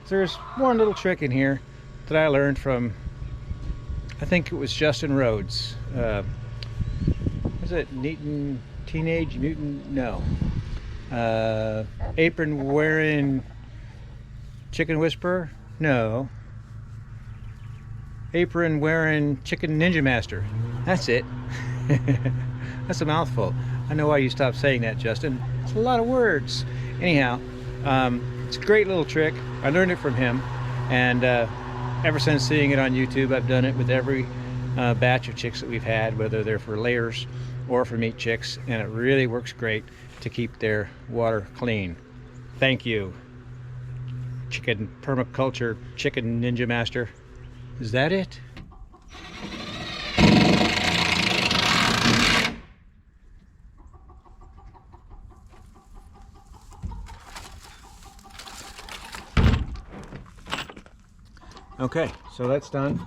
There's one little trick in here that I learned from, I think it was Justin Rhodes. Was it Newton, Teenage Mutant? No. Apron wearing chicken whisperer? No. Apron wearing chicken ninja master. That's it. That's a mouthful. I know why you stopped saying that, Justin. It's a lot of words. Anyhow, it's a great little trick. I learned it from him, and ever since seeing it on YouTube, I've done it with every batch of chicks that we've had, whether they're for layers or for meat chicks, and it really works great to keep their water clean. Thank you, chicken permaculture chicken ninja master. Is that it? Okay, so that's done.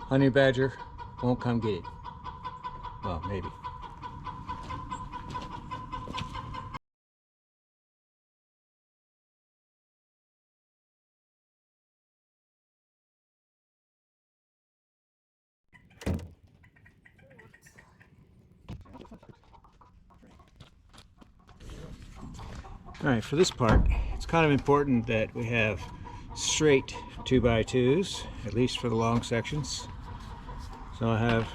Honey badger won't come get it. Well, maybe. All right, for this part, it's kind of important that we have straight 2x2s, at least for the long sections. So I have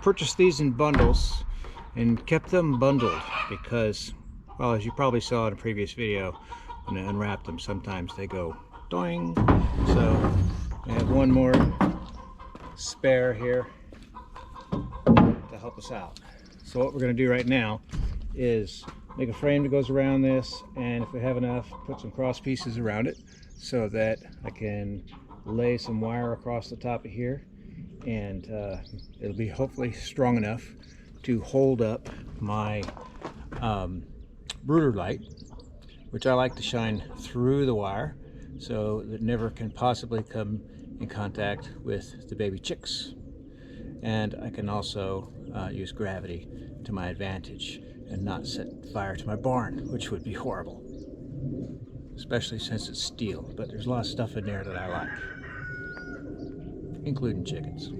purchased these in bundles and kept them bundled because, well, as you probably saw in a previous video, when I unwrap them, sometimes they go doing. So I have one more spare here to help us out. So what we're going to do right now is make a frame that goes around this, and if we have enough, put some cross pieces around it so that I can lay some wire across the top of here, and it'll be hopefully strong enough to hold up my brooder light, which I like to shine through the wire so that it never can possibly come in contact with the baby chicks. And I can also use gravity to my advantage and not set fire to my barn, which would be horrible, especially since it's steel. But there's a lot of stuff in there that I like, including chickens.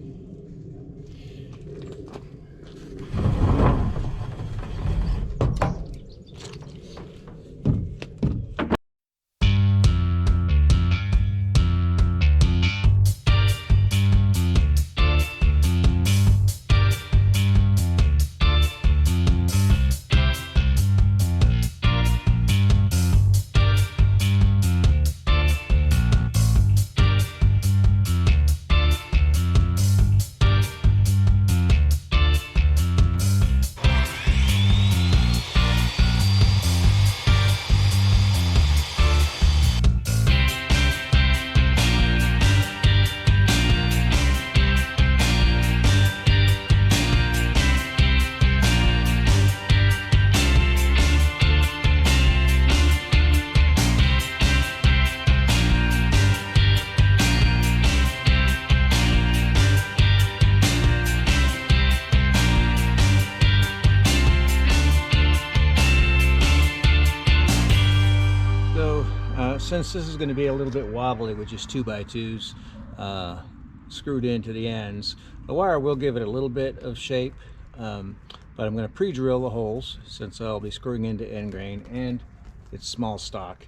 Since this is going to be a little bit wobbly with just 2x2s screwed into the ends, the wire will give it a little bit of shape, but I'm going to pre-drill the holes since I'll be screwing into end grain and it's small stock.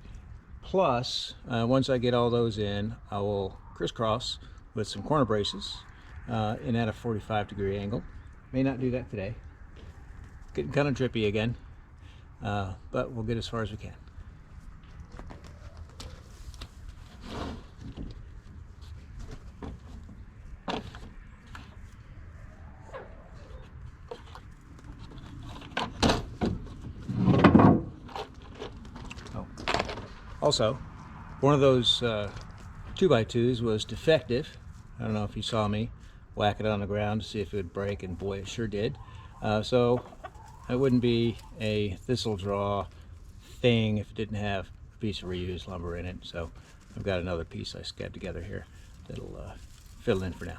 Plus, once I get all those in, I will crisscross with some corner braces and at a 45-degree angle. May not do that today. Getting kind of drippy again, but we'll get as far as we can. Also, one of those 2x2s was defective. I don't know if you saw me whack it on the ground to see if it would break, and boy, it sure did. So it wouldn't be a Thistle draw thing if it didn't have a piece of reused lumber in it. So I've got another piece I scabbed together here that'll fill in for now.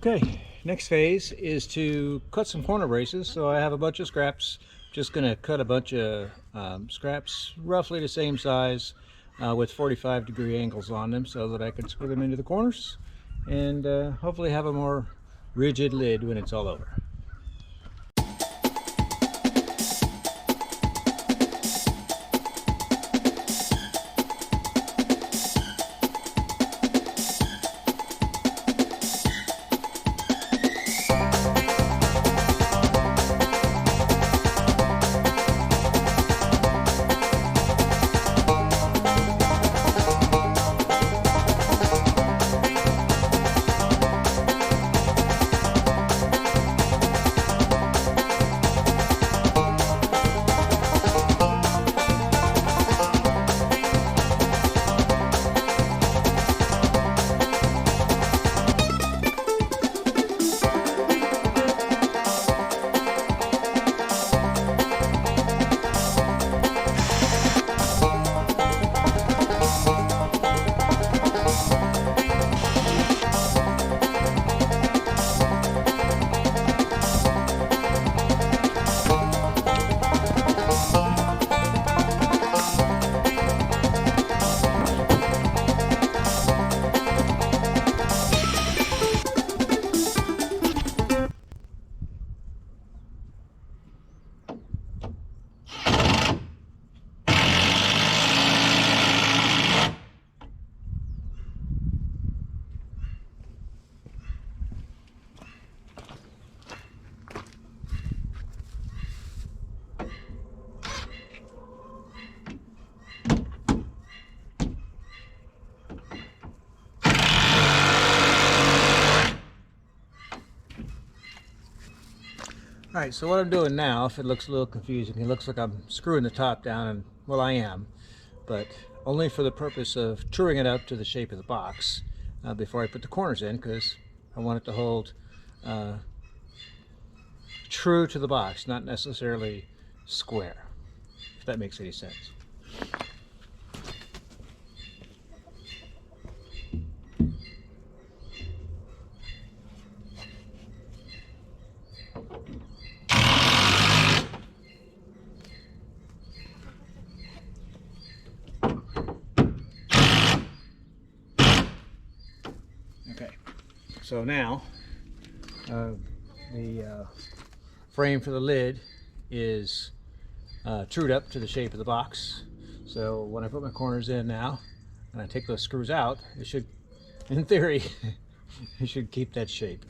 Okay, next phase is to cut some corner braces. So I have a bunch of scraps. Just going to cut a bunch of scraps roughly the same size with 45-degree angles on them so that I can screw them into the corners and hopefully have a more rigid lid when it's all over. Alright, so what I'm doing now, if it looks a little confusing, it looks like I'm screwing the top down, and well, I am, but only for the purpose of truing it up to the shape of the box before I put the corners in, because I want it to hold true to the box, not necessarily square, if that makes any sense. Okay, so now the frame for the lid is trued up to the shape of the box. So when I put my corners in now and I take those screws out, it should, in theory, it should keep that shape.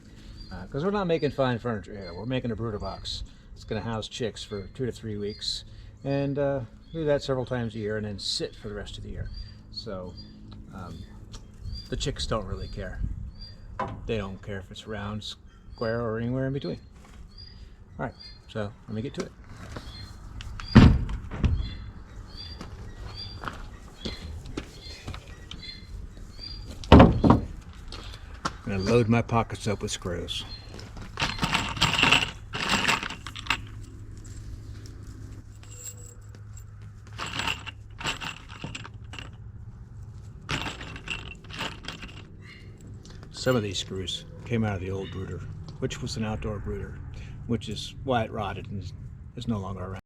Because we're not making fine furniture here. We're making a brooder box. It's going to house chicks for 2 to 3 weeks, and do that several times a year and then sit for the rest of the year. So the chicks don't really care. They don't care if it's round, square, or anywhere in between. Alright, so let me get to it. I'm going to load my pockets up with screws. Some of these screws came out of the old brooder, which was an outdoor brooder, which is why it rotted and is no longer around.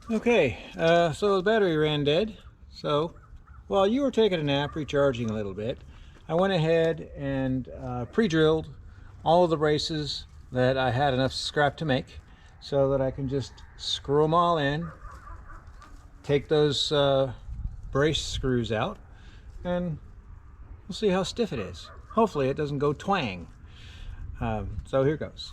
Okay, so the battery ran dead. So while you were taking a nap, recharging a little bit, I went ahead and pre-drilled all of the braces that I had enough scrap to make, so that I can just screw them all in, take those brace screws out, and we'll see how stiff it is. Hopefully it doesn't go twang. So here goes.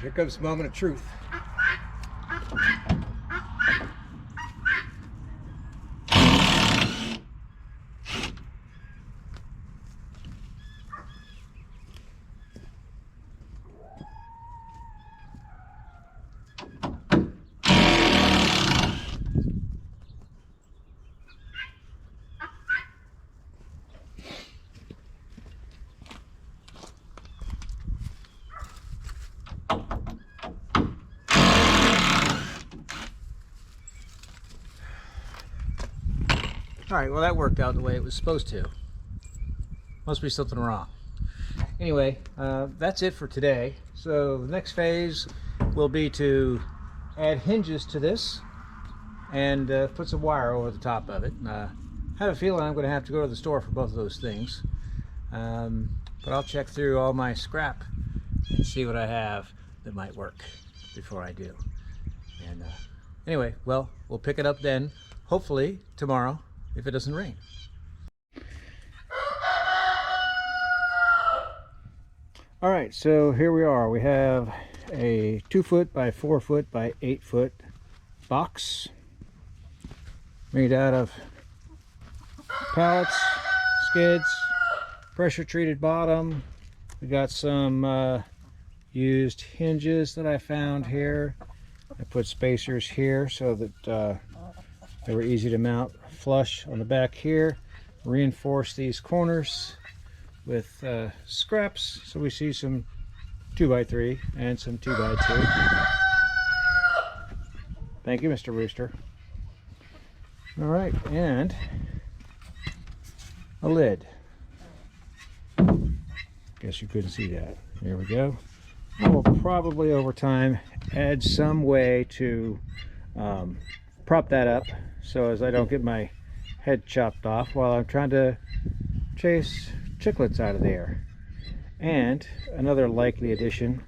here comes the moment of truth. Alright, well that worked out the way it was supposed to. Must be something wrong. Anyway, that's it for today. So the next phase will be to add hinges to this and put some wire over the top of it. I have a feeling I'm going to have to go to the store for both of those things. But I'll check through all my scrap and see what I have that might work before I do. And anyway, well, we'll pick it up then, hopefully tomorrow, if it doesn't rain. All right, so here we are. We have a 2 foot by 4 foot by 8 foot box made out of pallets, skids, pressure treated bottom. We got some used hinges that I found here. I put spacers here so that they were easy to mount flush on the back here. Reinforce these corners with scraps, so we see some 2x3 and some 2x2. Thank you, Mr. Rooster. All right, and a lid. Guess you couldn't see that. Here we go. I will probably over time add some way to prop that up so as I don't get my head chopped off while I'm trying to chase chicklets out of there. And another likely addition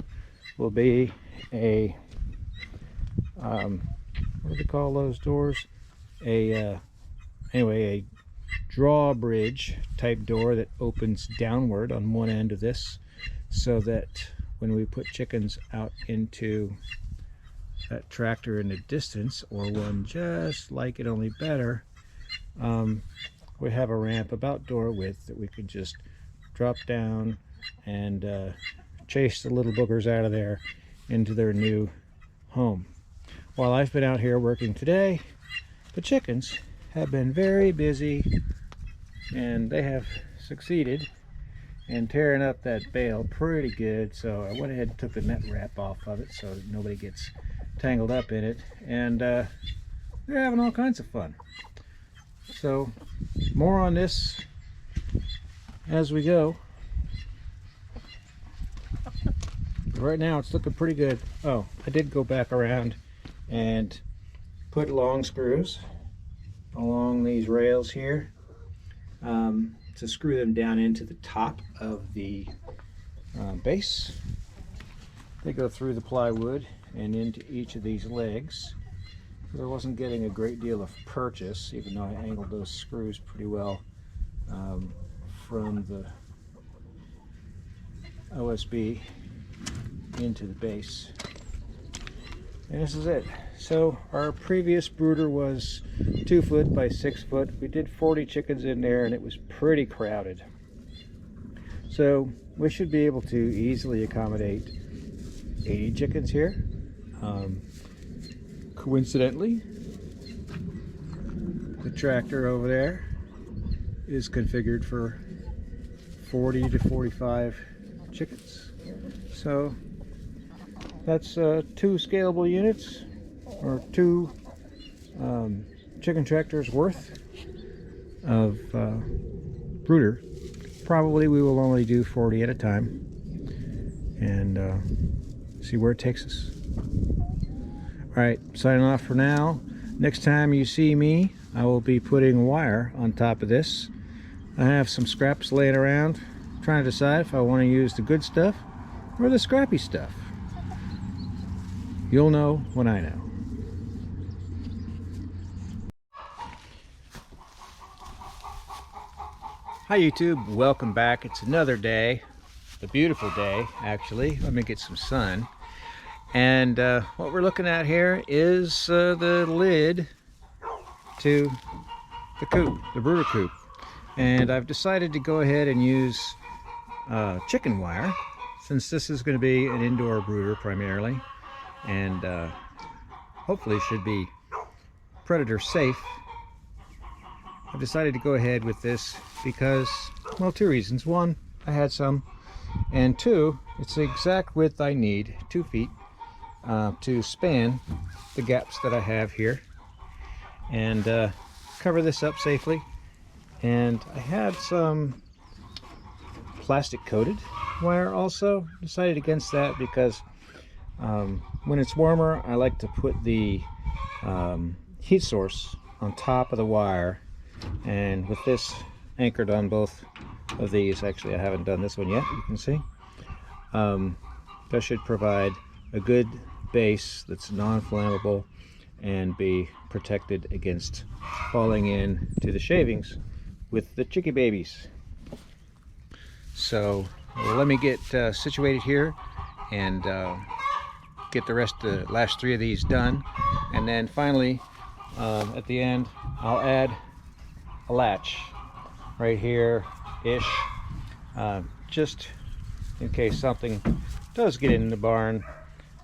will be a what do they call those doors? Anyway, a drawbridge type door that opens downward on one end of this, so that when we put chickens out into that tractor in the distance, or one just like it only better, we have a ramp about door width that we could just drop down and chase the little boogers out of there into their new home. While I've been out here working today, the chickens have been very busy, and they have succeeded in tearing up that bale pretty good. So I went ahead and took the net wrap off of it so that nobody gets tangled up in it, and they're having all kinds of fun. So more on this as we go. Right now it's looking pretty good. Oh, I did go back around and put long screws along these rails here to screw them down into the top of the base. They go through the plywood and into each of these legs. I wasn't getting a great deal of purchase, even though I angled those screws pretty well from the OSB into the base. And this is it. So our previous brooder was 2 foot by 6 foot. We did 40 chickens in there, and it was pretty crowded. So we should be able to easily accommodate 80 chickens here. Coincidentally, the tractor over there is configured for 40 to 45 chickens. So that's 2 scalable units, or 2 chicken tractors worth of brooder. Probably we will only do 40 at a time and see where it takes us. Alright, signing off for now. Next time you see me, I will be putting wire on top of this. I have some scraps laying around, trying to decide if I want to use the good stuff or the scrappy stuff. You'll know when I know. Hi YouTube, welcome back. It's another day, a beautiful day actually. Let me get some sun. And what we're looking at here is the lid to the coop, the brooder coop. And I've decided to go ahead and use chicken wire, since this is going to be an indoor brooder primarily, and hopefully should be predator safe. I've decided to go ahead with this because, well, two reasons. One, I had some, and two, it's the exact width I need, 2 feet, to span the gaps that I have here, and cover this up safely. And I had some plastic coated wire also. Decided against that because when it's warmer, I like to put the heat source on top of the wire, and with this anchored on both of these, actually I haven't done this one yet, you can see, that should provide a good base that's non-flammable and be protected against falling in to the shavings with the chickie babies. So let me get situated here and get the last 3 of these done, and then finally at the end I'll add a latch right here ish, just in case something does get in the barn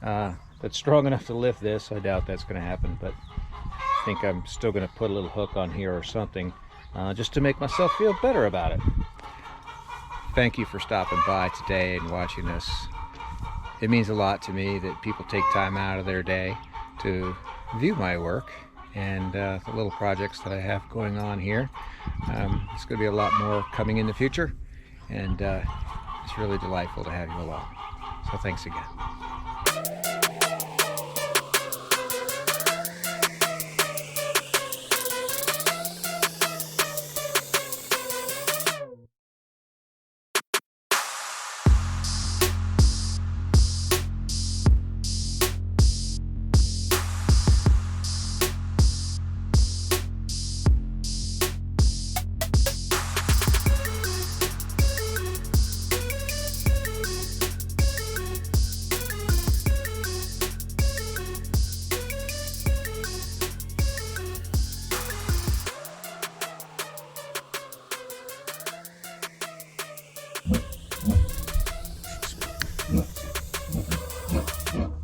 that's strong enough to lift this. I doubt that's going to happen, but I think I'm still going to put a little hook on here or something, just to make myself feel better about it. Thank you for stopping by today and watching this. It means a lot to me that people take time out of their day to view my work and the little projects that I have going on here. It's going to be a lot more coming in the future, and it's really delightful to have you along. So thanks again.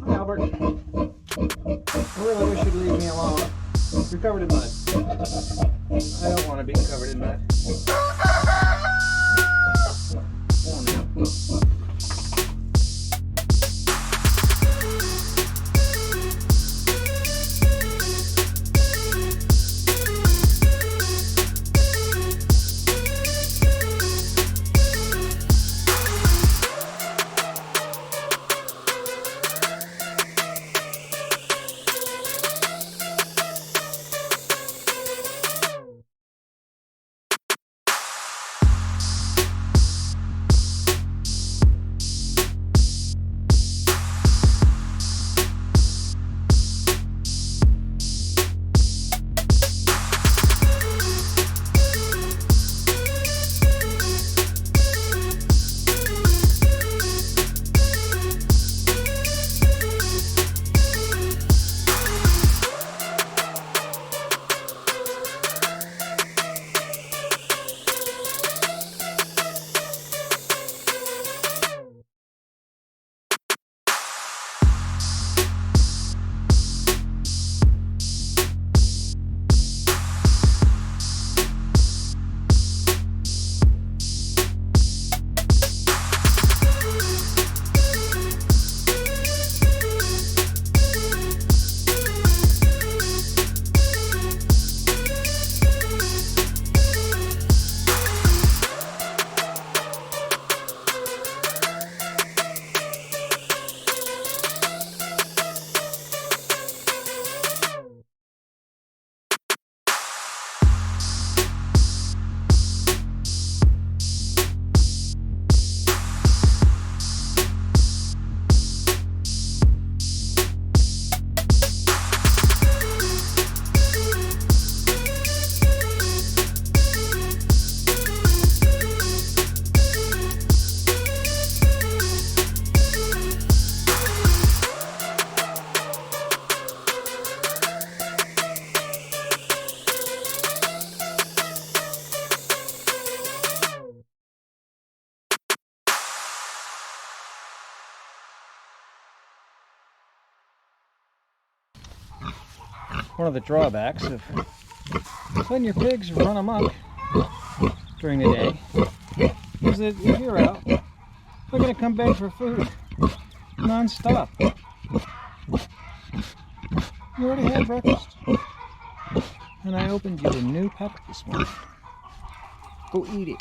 Albert, I really wish you'd leave me alone. You're covered in mud. I don't want to be covered in mud. Oh, no. one of the drawbacks of letting your pigs run amok during the day is that if you're out, they're going to come beg for food non-stop. You already had breakfast, and I opened you a new packet this morning. Go eat it.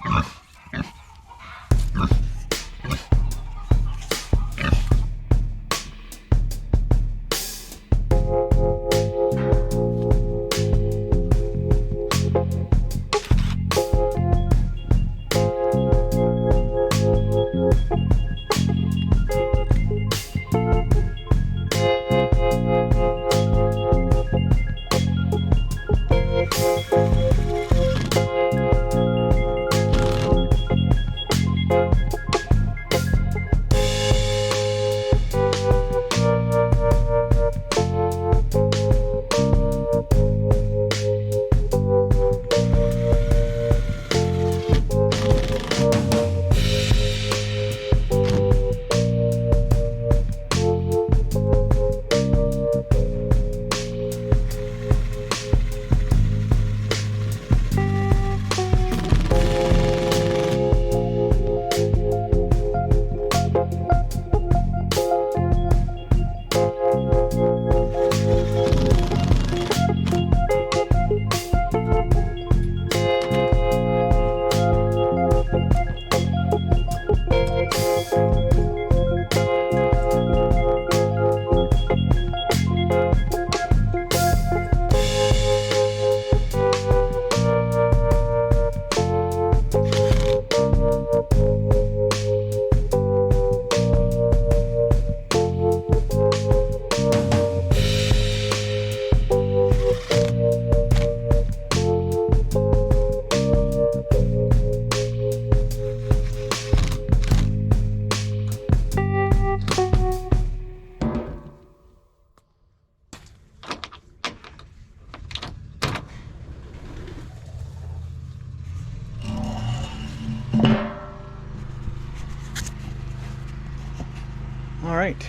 All right,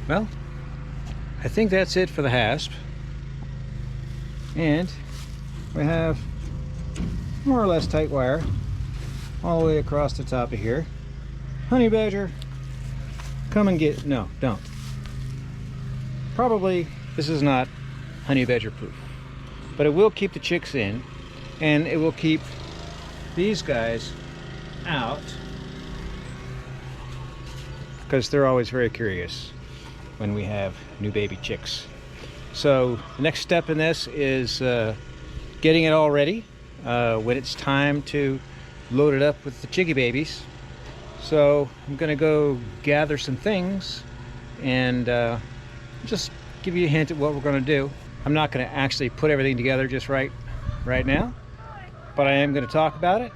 well, I think that's it for the hasp, and we have more or less tight wire all the way across the top of here. Honey badger, come and get, no, don't. Probably this is not honey badger proof, but it will keep the chicks in, and it will keep these guys out, because they're always very curious when we have new baby chicks. So the next step in this is getting it all ready when it's time to load it up with the chickie babies. So I'm gonna go gather some things and just give you a hint at what we're gonna do. I'm not gonna actually put everything together just right now, but I am gonna talk about it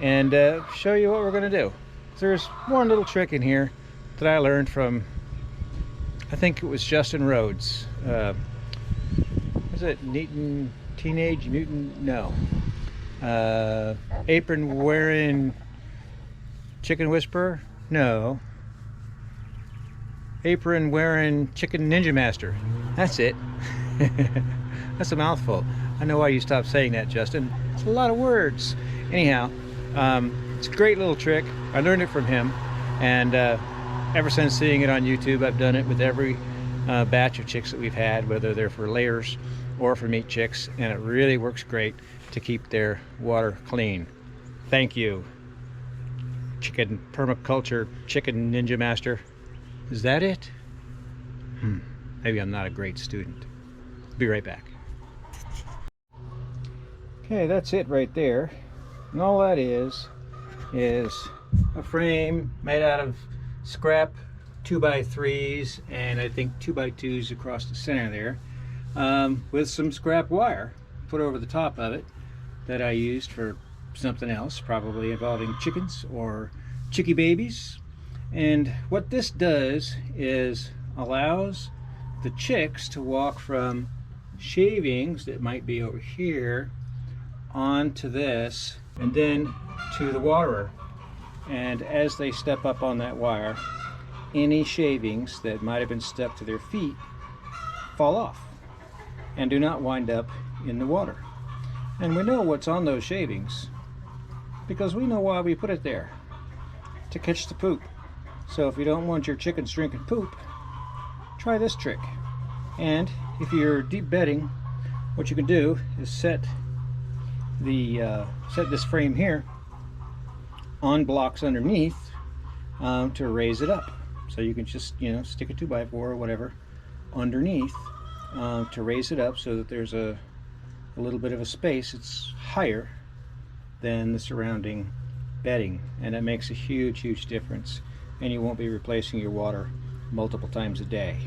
and show you what we're gonna do. There's one little trick in here that I learned from, I think it was Justin Rhodes. Was it Newton, Teenage Mutant? No. Apron wearing chicken whisperer? No. Apron wearing chicken ninja master. That's it. That's a mouthful. I know why you stopped saying that, Justin. It's a lot of words. Anyhow, it's a great little trick. I learned it from him, and ever since seeing it on YouTube, I've done it with every batch of chicks that we've had, whether they're for layers or for meat chicks, and it really works great to keep their water clean. Thank you, chicken permaculture chicken ninja master. Is that it? Maybe I'm not a great student. Be right back. Okay, that's it right there. And all that is a frame made out of scrap 2x3s and I think 2x2s across the center there, with some scrap wire put over the top of it that I used for something else, probably involving chickens or chickie babies. And what this does is allows the chicks to walk from shavings that might be over here onto this and then to the waterer. And as they step up on that wire, any shavings that might have been stuck to their feet fall off. and do not wind up in the water. And we know what's on those shavings because we know why we put it there, to catch the poop. So if you don't want your chickens drinking poop, try this trick. And if you're deep bedding, what you can do is set this frame here on blocks underneath to raise it up. So you can just, you know, stick a 2x4 or whatever underneath to raise it up so that there's a little bit of a space. It's higher than the surrounding bedding, and that makes a huge difference, and you won't be replacing your water multiple times a day.